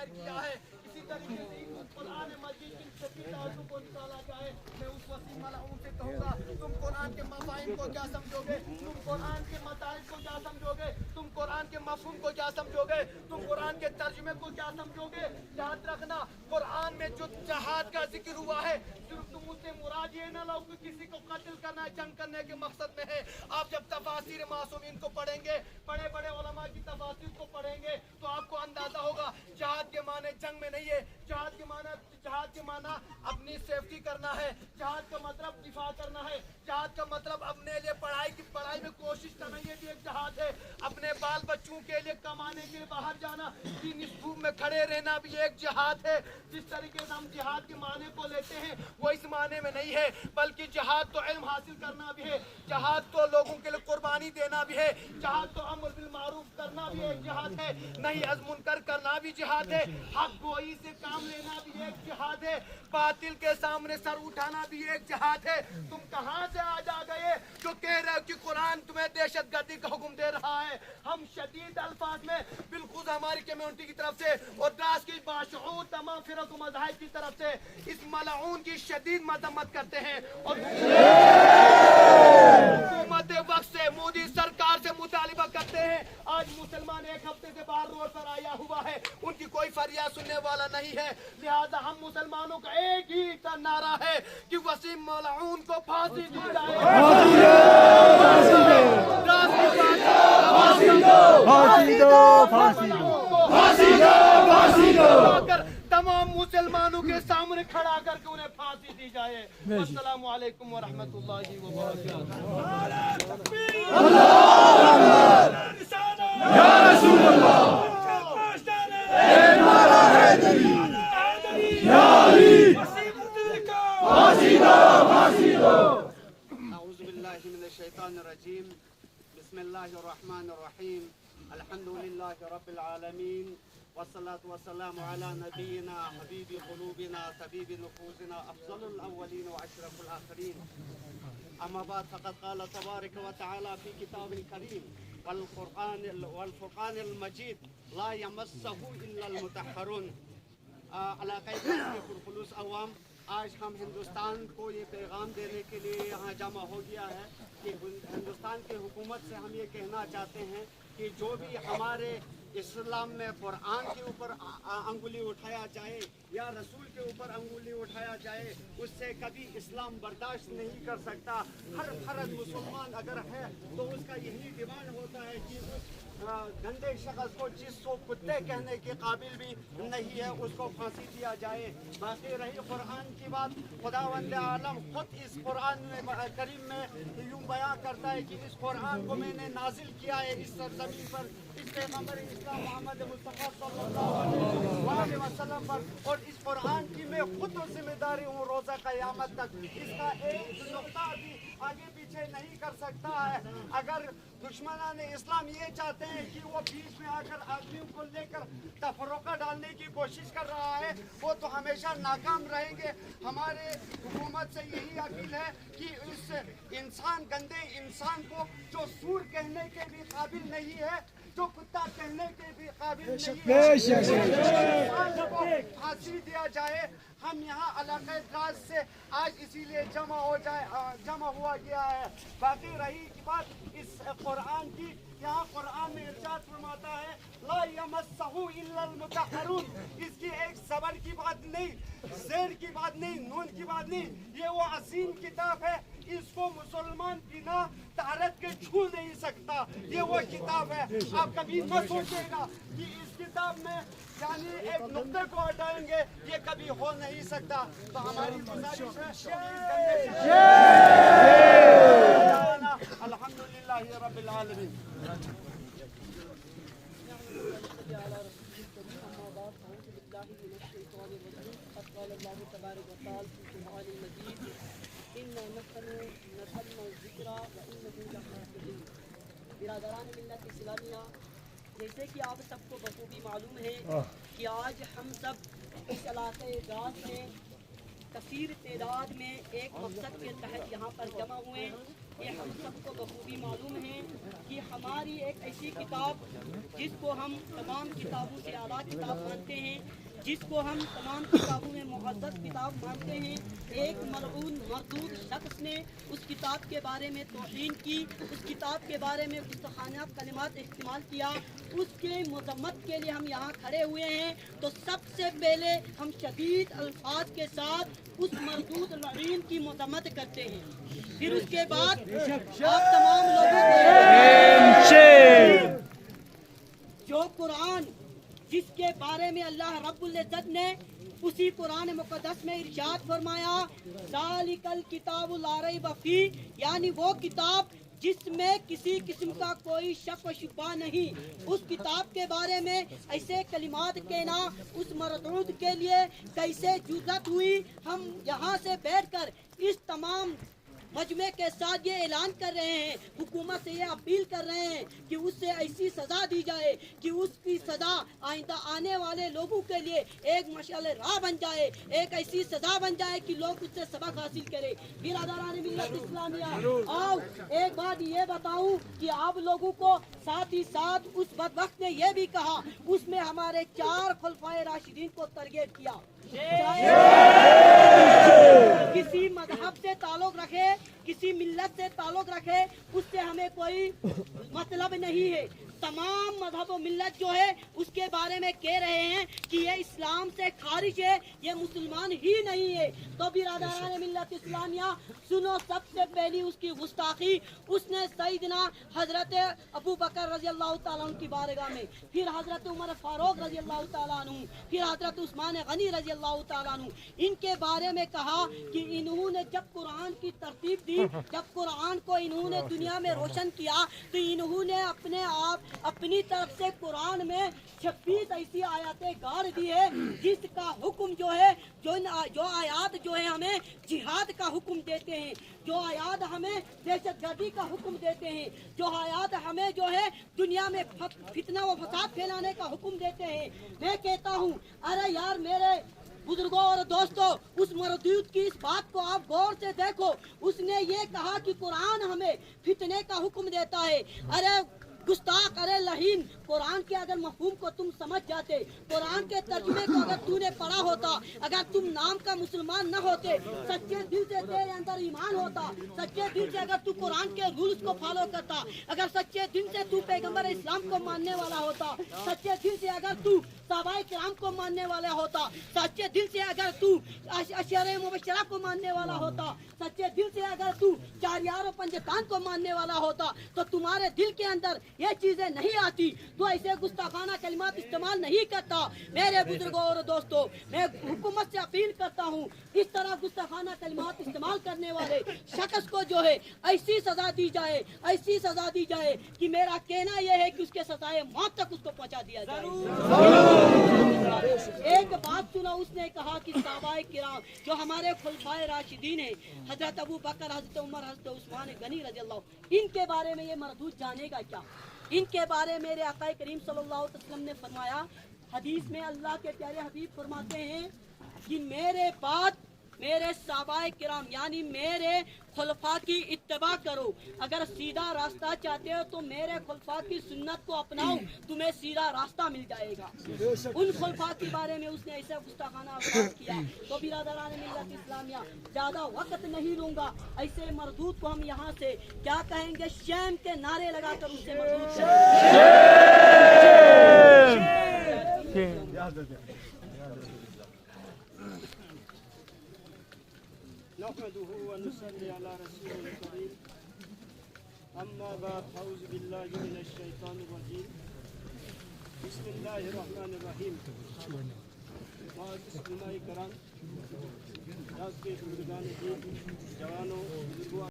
ظاہر کیا ہے. اسی طریقے سے قرآن مجید کی سچی تعلق کو نکالا جائے. میں اس وسیع ملعون سے کہوں گا تم قرآن کے مفاہیم کو کیا سمجھو گے, تم قرآن کے مطالب کو کیا سمجھو گے, تم قرآن کے مفہوم کو کیا سمجھو گے, تم قرآن کے ترجمے کو کیا سمجھو گے. یاد رکھنا قرآن میں جو جہاد کا ذکر ہوا ہے صرف تم اس سے مراد یہ نہ لو کہ کسی کو قتل کرنا, جنگ کرنے کے مقصد میں ہے. آپ جب تفاسیر معصومین کو پڑھیں گے, بڑے بڑے علماء کی تفاسیر کو پڑھیں گے تو آپ کو اندازہ ہوگا جہاد کے معنی جنگ میں نہیں ہے. جہاد کے معنی اپنی سیفٹی کرنا ہے. جہاد کا مطلب دفاع کرنا ہے. جہاد کا مطلب اپنے لیے پڑھائی میں کوشش کرنا, یہ بھی ایک جہاد ہے. اپنے بال بچوں کے لیے کمانے کے لیے باہر جانا, دین اسکوپ میں کھڑے رہنا بھی ایک جہاد ہے. جس طریقے سے ہم جہاد کے معنی کو لیتے ہیں وہ اس معنی میں نہیں ہے, بلکہ جہاد تو علم حاصل کرنا بھی ہے, جہاد تو لوگوں کے لیے قربانی دینا بھی ہے, جہاد تو امر بالمعروف کرنا بھی ایک جہاد ہے, نہیں از منکر کرنا بھی جہاد ہے, حق گوئی سے کام لینا بھی ایک جہاد ہے, باطل کے سامنے سر اٹھانا بھی ایک جہاد ہے. تم کہاں سے آج آ گئے جو کہہ رہے ہو کہ قرآن تمہیں دہشت گردی کا حکم دے رہا ہے. ہم شدید الفاظ میں بالخصوص ہماری کمیونٹی کی طرف سے اور دراز کی باشعور تمام فرق و مذاہب کی طرف سے اس ملعون کی شدید مذمت کرتے ہیں اور حکومت وقت سے مودی سرکار سے مطالبہ کرتے ہیں. آج مسلمان ایک ہفتے سے باہر روڈ پر آیا ہوا ہے, ان کی کوئی فریاد سننے والا نہیں ہے. لہذا ہم مسلمانوں کا ایک ہی نعرہ ہے کہ وسیم ملعون کو پھانسی دی جائے. تمام مسلمانوں کے سامنے کھڑا کر کے انہیں پھانسی دی جائے. السلام علیکم ورحمۃ اللہ وبرکاتہ. اعوذ باللہ من الشیطان الرجیم. بسم اللہ الرحمن الرحیم. الحمد للہ رب العالمین والصلاة والسلام على نبینا حبیب قلوبنا طبیب نفوسنا افضل الاولین واشرف الآخرین. اما بعد فقد قال تبارک و تعالی فی کتاب الکریم والفرقان المجید لا یمسہ الا المطہرون. علاقۂ کے پرخلوص عوام, آج ہم ہندوستان کو یہ پیغام دینے کے لیے یہاں جمع ہو گیا ہے کہ ہندوستان کی حکومت سے ہم یہ کہنا چاہتے ہیں کہ جو بھی ہمارے اسلام میں قرآن کے اوپر انگلی اٹھایا جائے یا رسول کے اوپر انگلی اٹھایا جائے اس سے کبھی اسلام برداشت نہیں کر سکتا. ہر فرد مسلمان اگر ہے تو اس کا یہی ڈیمانڈ ہوتا ہے کہ اس گندے شخص کو جس کو کتے کہنے کے قابل بھی نہیں ہے اس کو پھانسی دیا جائے. باقی رہی قرآن کی بات, خداوند عالم خود اس قرآن کریم میں یوں بیان کرتا ہے کہ اس قرآن کو میں نے نازل کیا ہے اس سرزمین پر اس پیغمبر اسلام محمد مصطفیٰ صلی اللہ علیہ وسلم پر, اور اس قرآن کی میں خود ذمہ داری ہوں روزہ قیامت تک. اس کا ایک نقطہ بھی آگے پیچھے نہیں کر سکتا ہے. اگر دشمنان اسلام یہ چاہتے ہیں کہ وہ بیچ میں آ کر آدمیوں کو لے کر تفرقہ ڈالنے کی کوشش کر رہا ہے, وہ تو ہمیشہ ناکام رہیں گے. ہمارے حکومت سے یہی اپیل ہے کہ اس انسان گندے انسان کو جو سور کہنے کے بھی قابل نہیں ہے, جو کتا کہنے کے بھی قابل نہیں ہے, پھانسی دیا جائے. ہم یہاں علاقۂ دراز سے آج اسی لیے جمع ہوا گیا ہے. باقی رہی بات اس قرآن کی, یہاں قرآن میں ارشاد فرماتا ہے لا یمسہ الا المطہرون. اس کی ایک زبر کی بات نہیں, زیر کی بات نہیں, نون کی بات نہیں, یہ وہ عظیم کتاب ہے, اس کو مسلمان بنا طہارت کے چھو نہیں سکتا. یہ وہ کتاب ہے. آپ کبھی نہ سوچے گا کہ اس کتاب میں یعنی ایک نقطے کو ہٹائیں گے, یہ کبھی ہو نہیں سکتا. تو ہماری گزارش ہے الحمدللہ رب العالمین. قال الله تبارك وتعالى في القرآن المجيد إنا نحن نزلنا الذكر وإنه لحافظون. برادران ملت اسلامیہ, جیسے کہ آپ سب کو بخوبی معلوم ہے کہ آج ہم سب اس علاقۂ دراز میں کثیر تعداد میں ایک مقصد کے تحت یہاں پر جمع ہوئے یہ ہم سب کو بخوبی معلوم ہے کہ ہماری ایک ایسی کتاب جس کو ہم تمام کتابوں سے اعلیٰ کتاب مانتے ہیں، جس کو ہم تمام کتابوں میں معزز کتاب مانتے ہیں، ایک ملعون مردود شخص نے اس کتاب کے بارے میں توہین کی، اس کتاب کے بارے میں گستاخانہ کلمات استعمال کیا، اس کے مذمت کے لیے ہم یہاں کھڑے ہوئے ہیں۔ تو سب سے پہلے ہم شدید الفاظ کے ساتھ اس مردود لعین کی مذمت کرتے ہیں، پھر اس کے بعد آپ تمام لوگوں کو جو قرآن جس کے بارے میں اللہ رب العزت نے اسی قرآن مقدس میں ارشاد فرمایا ذالک الکتاب لا ریب فیہ، یعنی وہ کتاب جس میں کسی قسم کا کوئی شک و شبہ نہیں، اس کتاب کے بارے میں ایسے کلمات کہنا اس مردود کے لیے کیسے جرأت ہوئی۔ ہم یہاں سے بیٹھ کر اس تمام مجمع کے ساتھ یہ اعلان کر رہے ہیں، حکومت سے یہ اپیل کر رہے ہیں کہ اس سے ایسی سزا دی جائے کہ اس کی سزا آئندہ آنے والے لوگوں کے لیے ایک مشعل راہ بن جائے، ایک ایسی سزا بن جائے کہ لوگ اس سے سبق حاصل کرے۔ برادران ملت اسلامیہ، اور ایک بات یہ بتاؤں کہ آپ لوگوں کو ساتھ ہی ساتھ اس بدبخت نے یہ بھی کہا، اس میں ہمارے 4 خلفائے راشدین کو ترغیب کیا، کسی مذہب سے تعلق رکھے، کسی ملت سے تعلق رکھے، اس سے ہمیں کوئی مطلب نہیں ہے۔ تمام مذہب و ملت جو ہے اس کے بارے میں کہہ رہے ہیں کہ یہ اسلام سے خارج ہے، یہ مسلمان ہی نہیں ہے۔ تو برادران ملت اسلامیہ سنو، سب سے پہلی اس کی گستاخی اس نے سیدنا حضرت ابو بکر رضی اللہ تعالیٰ عنہ کی بارگاہ میں، پھر حضرت عمر فاروق رضی اللہ تعالیٰ عنہ، پھر حضرت عثمان غنی رضی اللہ تعالیٰ عنہ، ان کے بارے میں کہا کہ انہوں نے جب قرآن کی ترتیب دی، جب قرآن کو انہوں نے دنیا میں روشن کیا، تو انہوں نے اپنی طرف سے قرآن میں 26 ایسی آیاتیں گاڑ دی ہے جس کا حکم جو ہے، جو آیات جو ہے ہمیں جہاد کا حکم دیتے ہیں، جو آیات ہمیں دہشت گردی کا حکم دیتے ہیں، جو آیات ہمیں جو ہے دنیا میں فتنہ و فساد پھیلانے کا حکم دیتے ہیں۔ میں کہتا ہوں ارے یار میرے بزرگوں اور دوستوں، اس مردود کی اس بات کو آپ غور سے دیکھو، اس نے یہ کہا کہ قرآن ہمیں فتنے کا حکم دیتا ہے۔ ارے گستاخ، ارے لعین، قرآن کے اگر مفہوم کو تم سمجھ جاتے، قرآن کے ترجمے کو اگر تو نے پڑھا ہوتا، اگر تم نام کا مسلمان نہ ہوتے، سچے دل سے تیرے اندر ایمان ہوتا، سچے دل سے اگر تو قرآن کے رولز کو فالو کرتا، اگر سچے دل سے تو پیغمبر اسلام کو ماننے والا ہوتا، سچے دل سے اگر تو صحابہ کرام کو ماننے والا ہوتا، سچے دل سے اگر تو عشرہ مبشرہ کو ماننے والا ہوتا، سچے دل سے اگر تو 4 یار و پنجتان کو ماننے والا ہوتا، تو تمہارے دل کے اندر یہ چیزیں نہیں آتی، تو ایسے گستاخانہ کلمات استعمال نہیں کرتا۔ میرے بزرگوں اور دوستوں، میں حکومت سے اپیل کرتا ہوں، اس طرح گستاخانہ کلمات استعمال کرنے والے شخص کو جو ہے ایسی سزا دی جائے، ایسی سزا دی جائے کہ میرا کہنا یہ ہے کہ اس کے سزائے موت تک اس کو پہنچا دیا جائے۔ ایک بات سنا، اس نے کہا کہ صحابہ کرام جو ہمارے خلفائے راشدین ہیں، حضرت ابو بکر، حضرت عمر، حضرت عثمان غنی رضی اللہ، ان کے بارے میں یہ مردود جانے گا کیا؟ ان کے بارے میں میرے آقا کریم صلی اللہ علیہ وسلم نے فرمایا، حدیث میں اللہ کے پیارے حبیب فرماتے ہیں کہ میرے بعد میرے صحابہ کرام یعنی میرے خلفاء کی اتباع کرو، اگر سیدھا راستہ چاہتے ہو تو میرے خلفاء کی سنت کو اپناؤ، تمہیں سیدھا راستہ مل جائے گا۔ ان خلفاء کے بارے میں اس نے ایسا گستاخانہ الفاظ کیا۔ تو برادران ملت اسلامیہ، زیادہ وقت نہیں لوں گا، ایسے مردود کو ہم یہاں سے کیا کہیں گے، شیم کے نعرے لگا کر اس سے مردود نحمده ونصلي على رسوله الكريم اما بعد اعوذ بالله من الشیطان الرجیم بسم اللہ الرحمن الرحیم۔ علماء کرام، جناب کے بزرگان دین، جوانوں، بزرگوں